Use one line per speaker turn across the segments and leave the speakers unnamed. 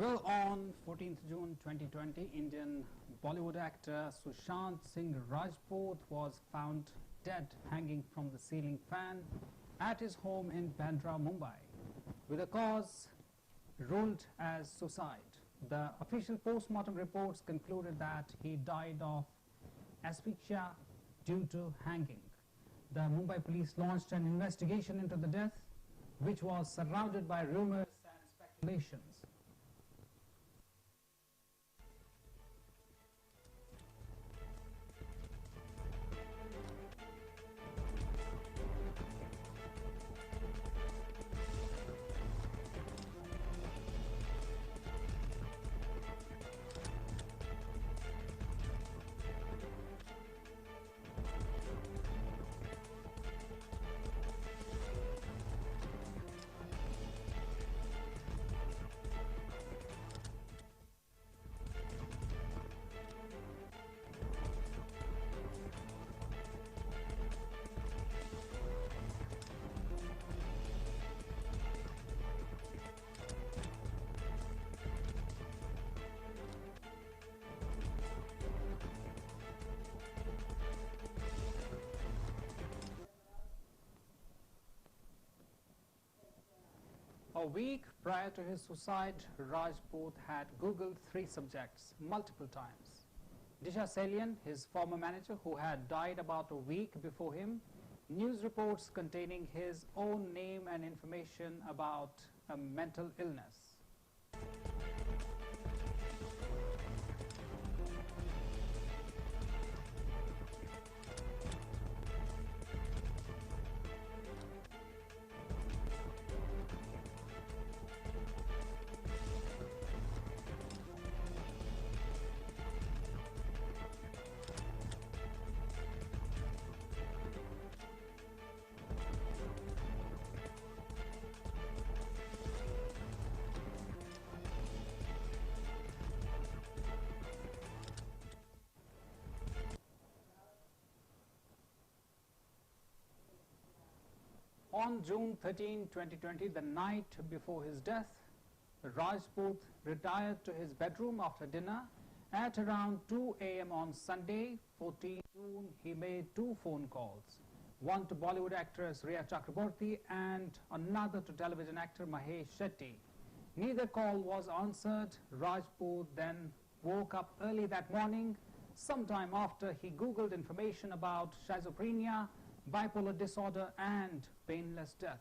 Well, on 14th June 2020, Indian Bollywood actor Sushant Singh Rajput was found dead hanging from the ceiling fan at his home in Bandra, Mumbai, with a cause ruled as suicide. The official post-mortem reports concluded that he died of asphyxia due to hanging. The Mumbai police launched an investigation into the death, which was surrounded by rumors and speculations. A week prior to his suicide, Rajput had Googled three subjects multiple times. Disha Salian, his former manager who had died about a week before him, news reports containing his own name and information about a mental illness. On June 13, 2020, the night before his death, Rajput retired to his bedroom after dinner. At around 2 a.m. on Sunday, 14 June, he made two phone calls, one to Bollywood actress Riya Chakraborty and another to television actor Mahesh Shetty. Neither call was answered. Rajput then woke up early that morning, sometime after he Googled information about schizophrenia, bipolar disorder and painless death.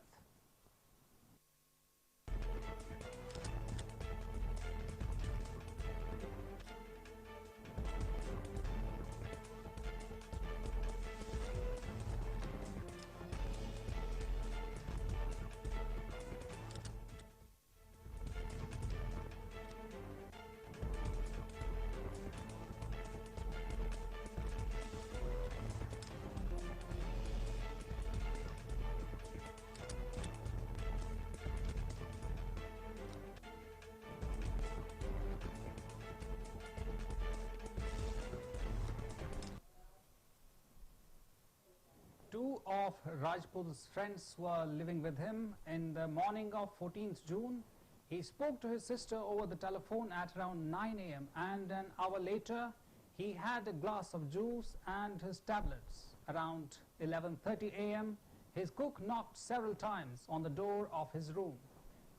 Two of Rajput's friends were living with him. In the morning of 14th June, he spoke to his sister over the telephone at around 9 a.m. and an hour later, he had a glass of juice and his tablets. Around 11:30 a.m., his cook knocked several times on the door of his room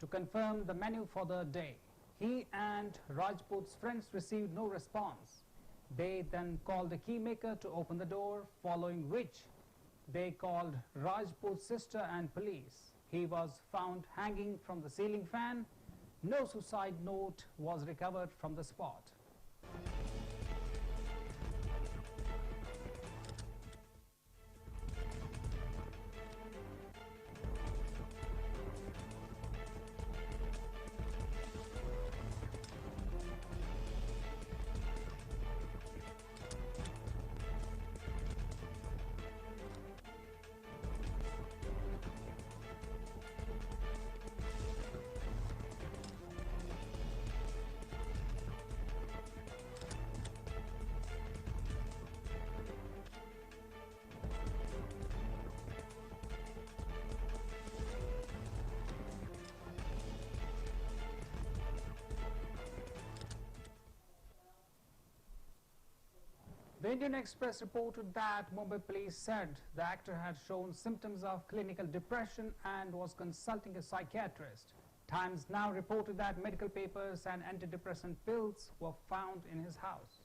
to confirm the menu for the day. He and Rajput's friends received no response. They then called a key maker to open the door, following which they called Rajput's sister and police. He was found hanging from the ceiling fan. No suicide note was recovered from the spot. The Indian Express reported that Mumbai police said the actor had shown symptoms of clinical depression and was consulting a psychiatrist. Times Now reported that medical papers and antidepressant pills were found in his house.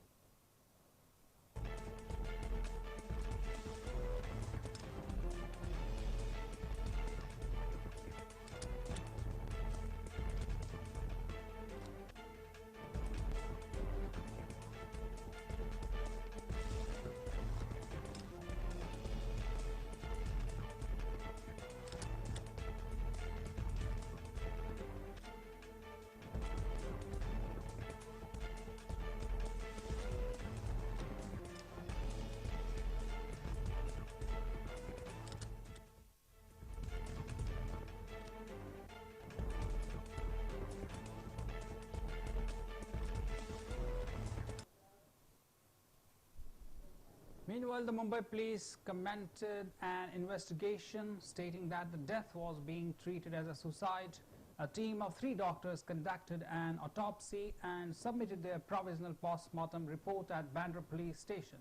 Meanwhile, the Mumbai police commented an investigation stating that the death was being treated as a suicide. A team of 3 doctors conducted an autopsy and submitted their provisional post-mortem report at Bandra police station.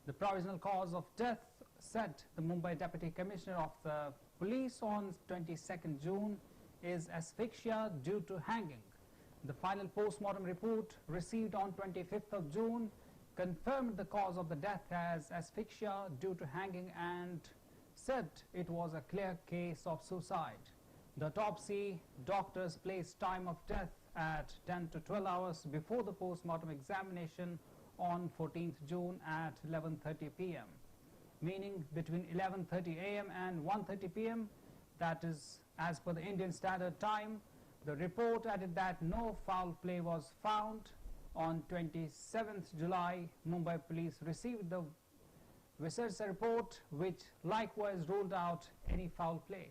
The provisional cause of death, said the Mumbai Deputy Commissioner of the Police on 22nd June, is asphyxia due to hanging. The final post-mortem report received on 25th of June confirmed the cause of the death as asphyxia due to hanging and said it was a clear case of suicide. The autopsy doctors placed time of death at 10 to 12 hours before the post-mortem examination on 14th June at 11:30 p.m. meaning between 11:30 a.m. and 1:30 p.m. that is as per the Indian Standard Time. The report added that no foul play was found. On 27th July, Mumbai police received the research report which likewise ruled out any foul play.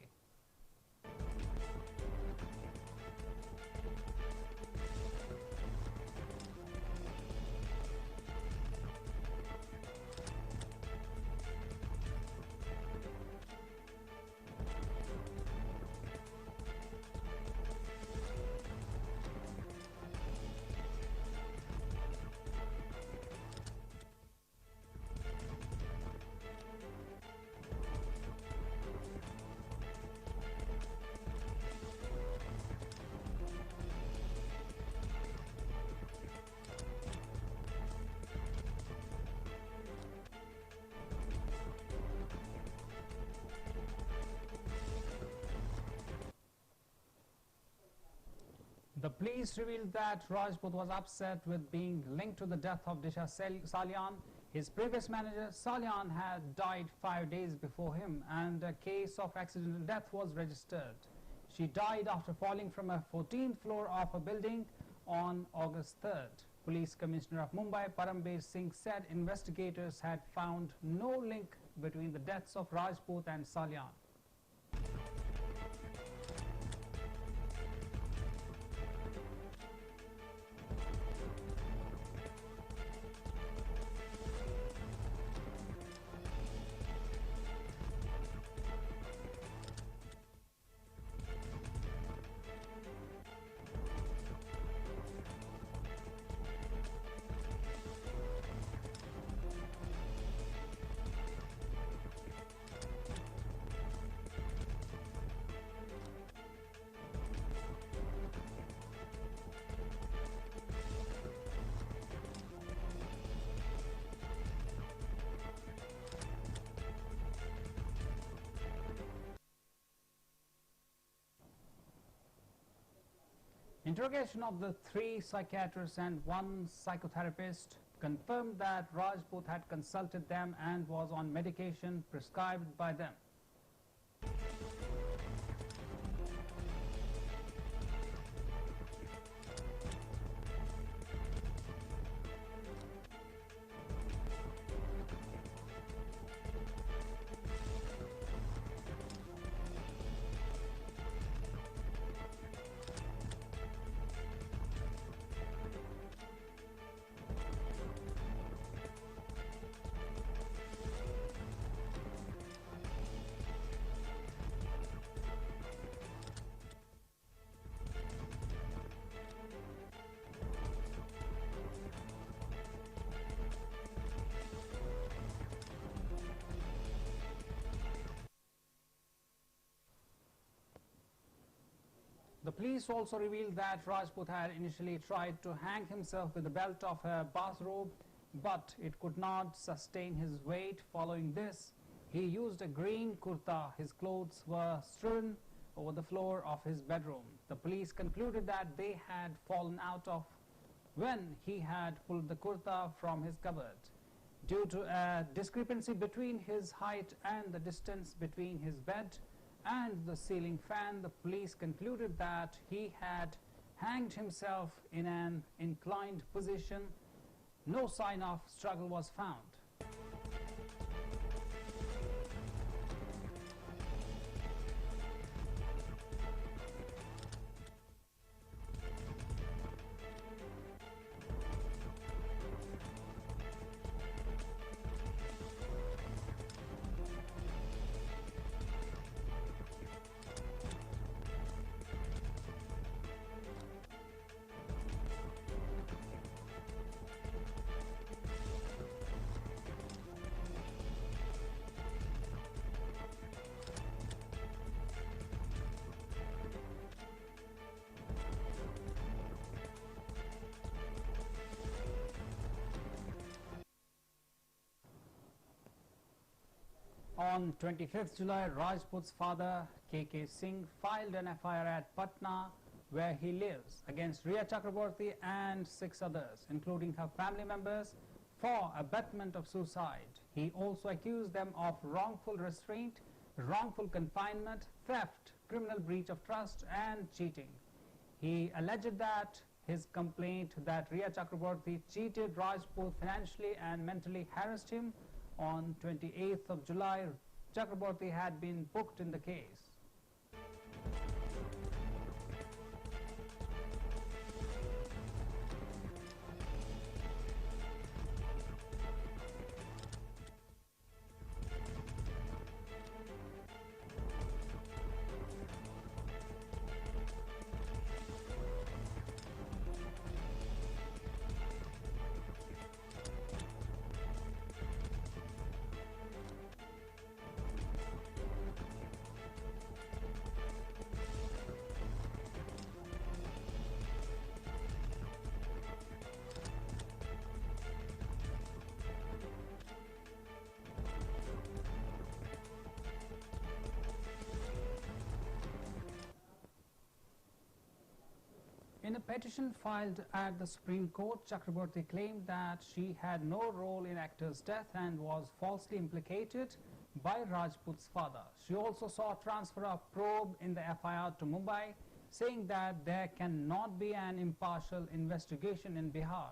The police revealed that Rajput was upset with being linked to the death of Disha Salyan. His previous manager Salyan had died 5 days before him and a case of accidental death was registered. She died after falling from a 14th floor of a building on August 3rd. Police Commissioner of Mumbai Parambir Singh said investigators had found no link between the deaths of Rajput and Salyan. Interrogation of the 3 psychiatrists and 1 psychotherapist confirmed that Rajput had consulted them and was on medication prescribed by them. The police also revealed that Rajput had initially tried to hang himself with the belt of a bathrobe, but it could not sustain his weight. Following this, he used a green kurta. His clothes were strewn over the floor of his bedroom. The police concluded that they had fallen out of when he had pulled the kurta from his cupboard. Due to a discrepancy between his height and the distance between his bed and the ceiling fan, the police concluded that he had hanged himself in an inclined position. No sign of struggle was found. On 25th July, Rajput's father, Singh, filed an FIR at Patna, where he lives, against Riya Chakraborty and 6 others, including her family members, for abetment of suicide. He also accused them of wrongful restraint, wrongful confinement, theft, criminal breach of trust, and cheating. He alleged that his complaint that Riya Chakraborty cheated Rajput financially and mentally harassed him. On 28th of July, Chakraborty had been booked in the case. In a petition filed at the Supreme Court, Chakraborty claimed that she had no role in actor's death and was falsely implicated by Rajput's father. She also sought transfer of probe in the FIR to Mumbai, saying that there cannot be an impartial investigation in Bihar.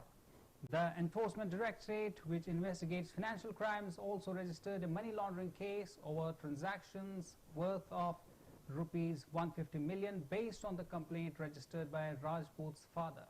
The Enforcement Directorate, which investigates financial crimes, also registered a money laundering case over transactions worth of Rs 150 million based on the complaint registered by Rajput's father.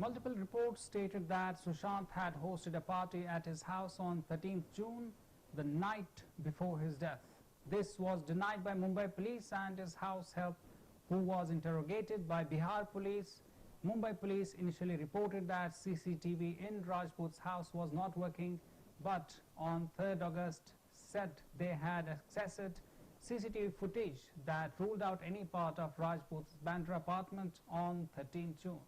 Multiple reports stated that Sushant had hosted a party at his house on 13th June, the night before his death. This was denied by Mumbai police and his house help, who was interrogated by Bihar police. Mumbai police initially reported that CCTV in Rajput's house was not working, but on 3rd August said they had accessed CCTV footage that ruled out any part of Rajput's Bandra apartment on 13th June.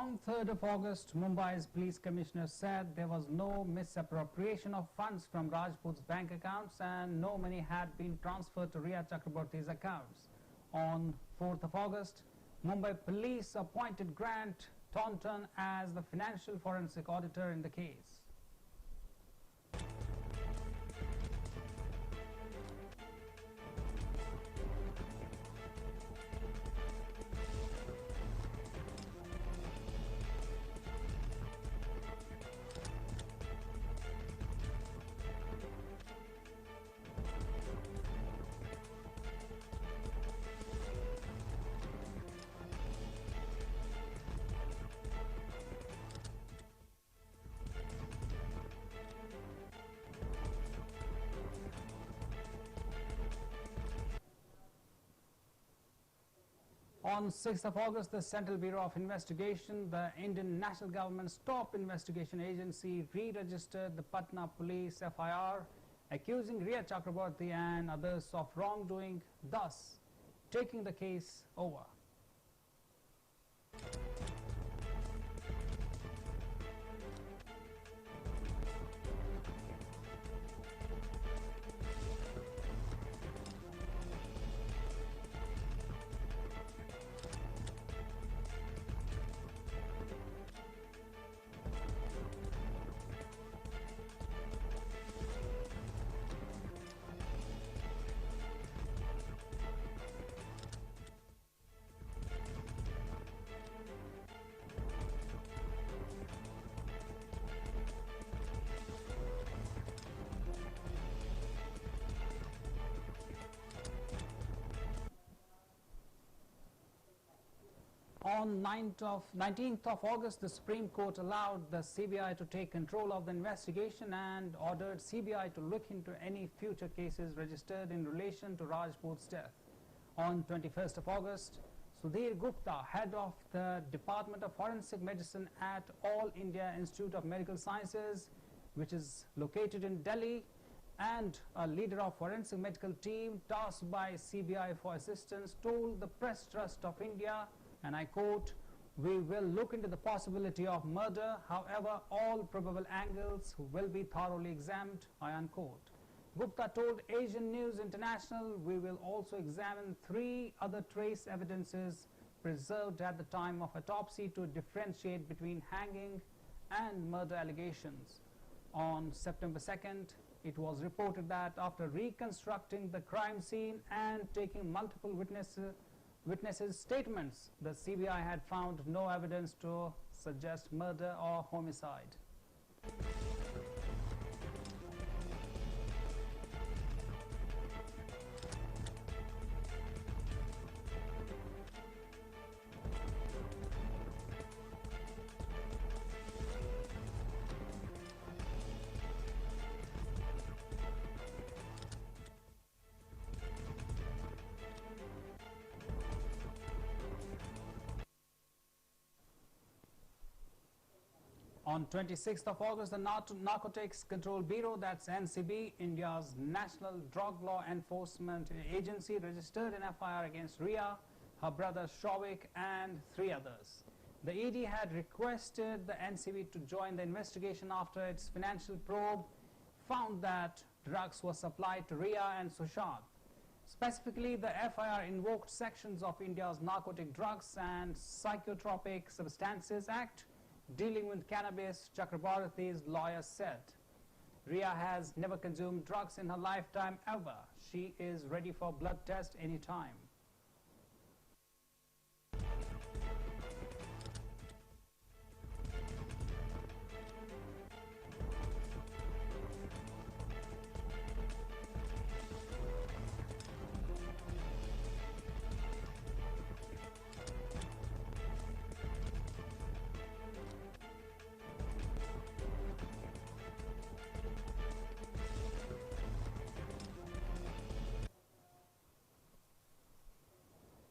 On 3rd of August, Mumbai's police commissioner said there was no misappropriation of funds from Rajput's bank accounts and no money had been transferred to Riya Chakraborty's accounts. On 4th of August, Mumbai police appointed Grant Thornton as the financial forensic auditor in the case. On 6th of August, the Central Bureau of Investigation, the Indian National Government's top investigation agency, re-registered the Patna Police FIR, accusing Riya Chakraborty and others of wrongdoing, thus taking the case over. On 19th of August, the Supreme Court allowed the CVR to take control of the investigation and ordered CBI to look into any future cases registered in relation to Rajput's death. On 21st of August, Sudhir Gupta, head of the Department of Forensic Medicine at All India Institute of Medical Sciences, which is located in Delhi, and a leader of forensic medical team tasked by CBI for assistance, told the Press Trust of India, and I quote, "We will look into the possibility of murder, however, all probable angles will be thoroughly examined," I unquote. Gupta told Asian News International, "We will also examine 3 other trace evidences preserved at the time of autopsy to differentiate between hanging and murder allegations." On September 2nd, it was reported that after reconstructing the crime scene and taking multiple witnesses' statements, the CBI had found no evidence to suggest murder or homicide. On 26th of August, the Narcotics Control Bureau, that's NCB, India's National Drug Law Enforcement Agency, registered an FIR against Riya, her brother Shovik, and 3 others. The ED had requested the NCB to join the investigation after its financial probe found that drugs were supplied to Riya and Sushant. Specifically, the FIR invoked sections of India's Narcotic Drugs and Psychotropic Substances Act, dealing with cannabis. Chakraborty's lawyer said, "Riya has never consumed drugs in her lifetime ever. She is ready for blood test anytime."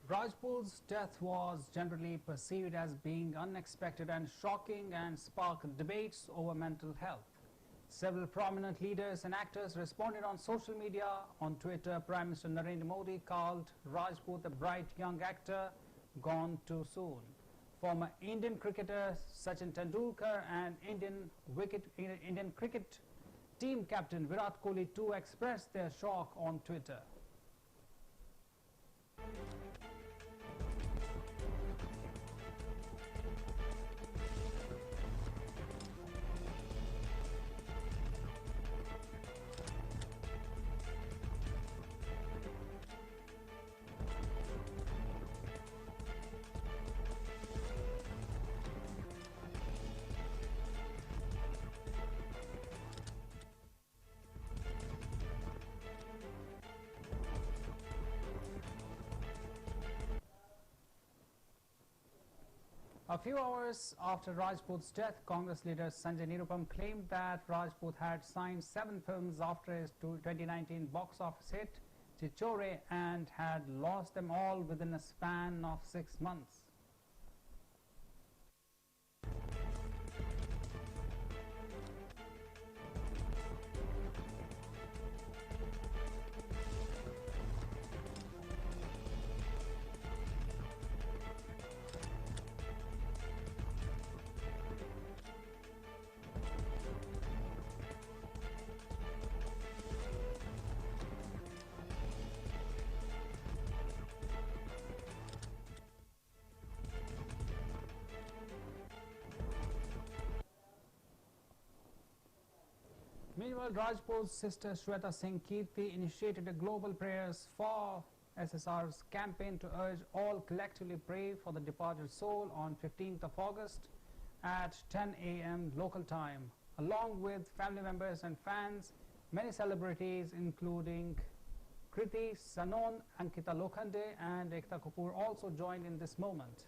Rajput's death was generally perceived as being unexpected and shocking and sparked debates over mental health. Several prominent leaders and actors responded on social media. On Twitter, Prime Minister Narendra Modi called Rajput a bright young actor gone too soon. former Indian cricketer Sachin Tendulkar and Indian cricket team captain Virat Kohli too expressed their shock on Twitter. A few hours after Rajput's death, Congress leader Sanjay Nirupam claimed that Rajput had signed 7 films after his 2019 box office hit, Chichore, and had lost them all within a span of 6 months. Meanwhile, Rajput's sister Shweta Singh Kirti initiated a global prayers for SSR's campaign to urge all collectively pray for the departed soul on 15th of August at 10 a.m. local time. Along with family members and fans, many celebrities including Kriti Sanon, Ankita Lokhande and Ekta Kapoor also joined in this moment.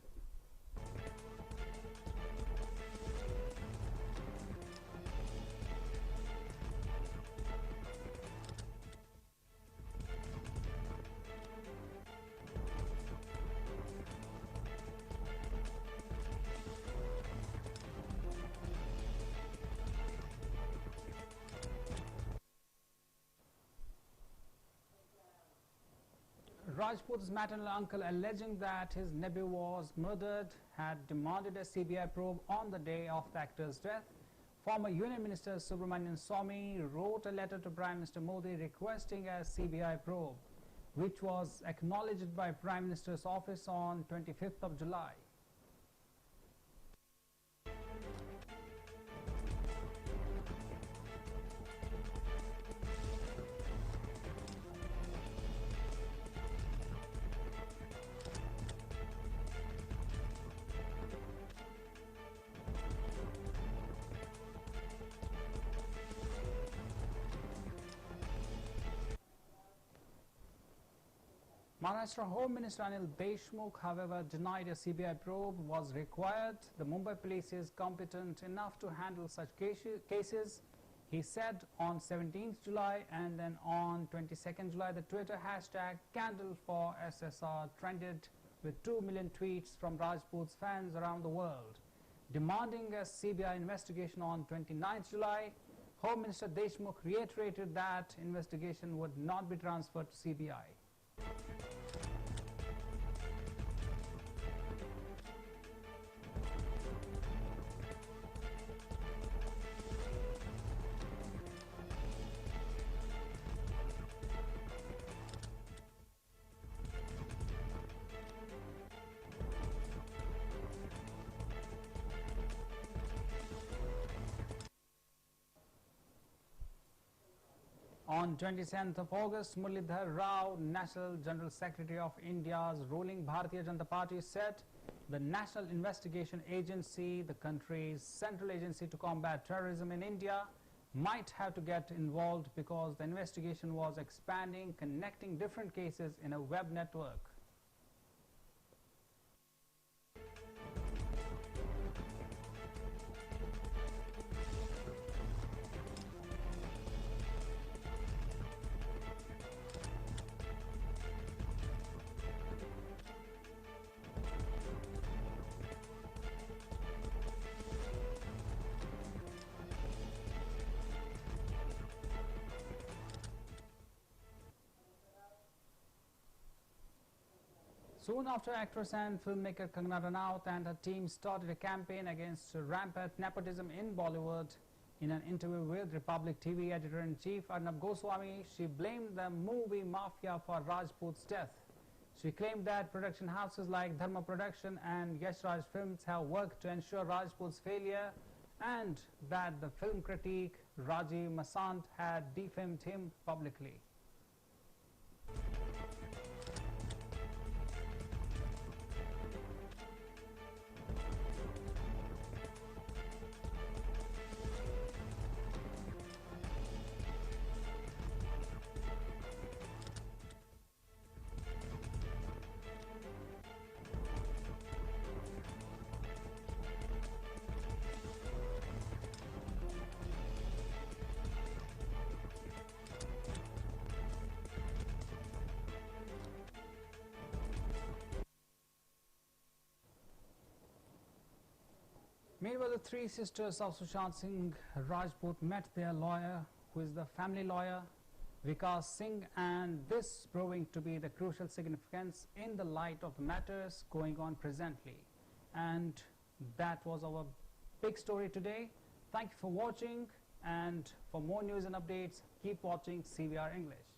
Rajput's maternal uncle, alleging that his nephew was murdered, had demanded a CBI probe on the day of the actor's death. Former Union Minister Subramanian Swamy wrote a letter to Prime Minister Modi requesting a CBI probe, which was acknowledged by Prime Minister's office on 25th of July. Maharashtra Home Minister Anil Deshmukh, however, denied a CBI probe was required. The Mumbai police is competent enough to handle such cases, he said on 17th July, and then on 22nd July the Twitter hashtag Candle for SSR trended with 2 million tweets from Rajput's fans around the world. Demanding a CBI investigation on 29th July, Home Minister Deshmukh reiterated that investigation would not be transferred to CBI. On 27th of August, Muralidhar Rao, National General Secretary of India's ruling Bharatiya Janata Party, said the National Investigation Agency, the country's central agency to combat terrorism in India, might have to get involved because the investigation was expanding, connecting different cases in a web network. Soon after, actress and filmmaker Kangana Ranaut and her team started a campaign against rampant nepotism in Bollywood. In an interview with Republic TV editor-in-chief Arnab Goswami, she blamed the movie mafia for Rajput's death. She claimed that production houses like Dharma Production and Yash Raj Films have worked to ensure Rajput's failure, and that the film critic Rajiv Masant had defamed him publicly. Meanwhile, the three sisters of Sushant Singh Rajput met their lawyer, who is the family lawyer, Vikas Singh, and this proving to be the crucial significance in the light of the matters going on presently. And that was our big story today. Thank you for watching, and for more news and updates, keep watching CVR English.